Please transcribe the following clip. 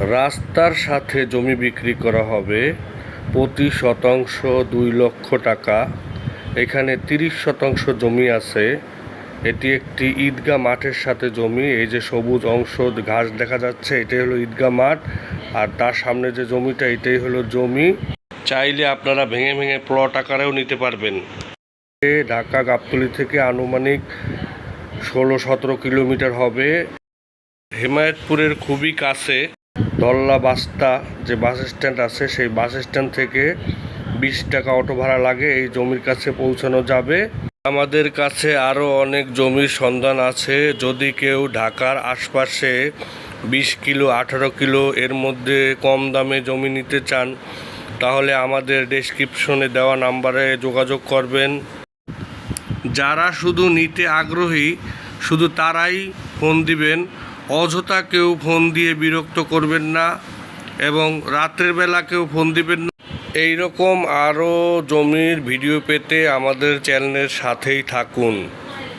রাস্তার সাথে জমি বিক্রি করা হবে প্রতি শতাংশ ২ লক্ষ টাকা। এখানে ৩০ শতাংশ জমি আছে। এটি একটি ঈদগাহ মাঠের সাথে জমি। এই যে সবুজ অংশ ঘাস দেখা যাচ্ছে, এটাই হলো ঈদগাহ মাঠ। আর তার সামনে যে জমিটা, এটাই হলো জমি। চাইলে আপনারা ভেঙে ভেঙে প্লট আকারেও নিতে পারবেন। ঢাকা গাবতলী থেকে আনুমানিক ১৬-১৭ কিলোমিটার হবে। হেমায়েতপুরের খুবই কাছে ধল্লা বাস্তা যে বাস স্ট্যান্ড আছে, সেই বাস স্ট্যান্ড থেকে ২০ টাকা অটো ভাড়া লাগে এই জমির কাছে পৌঁছানো যাবে। আমাদের কাছে আরও অনেক জমির সন্ধান আছে। যদি কেউ ঢাকার আশপাশে ২০ কিলো ১৮ কিলো এর মধ্যে কম দামে জমি নিতে চান, তাহলে আমাদের ডেসক্রিপশনে দেওয়া নাম্বারে যোগাযোগ করবেন। যারা শুধু নিতে আগ্রহী, শুধু তারাই ফোন দিবেন। অযথা কেউ ফোন দিয়ে বিরক্ত করবেন না এবং রাতের বেলা কেউ ফোন দিবেন না। এই রকম আরও জমির ভিডিও পেতে আমাদের চ্যানেলের সাথেই থাকুন।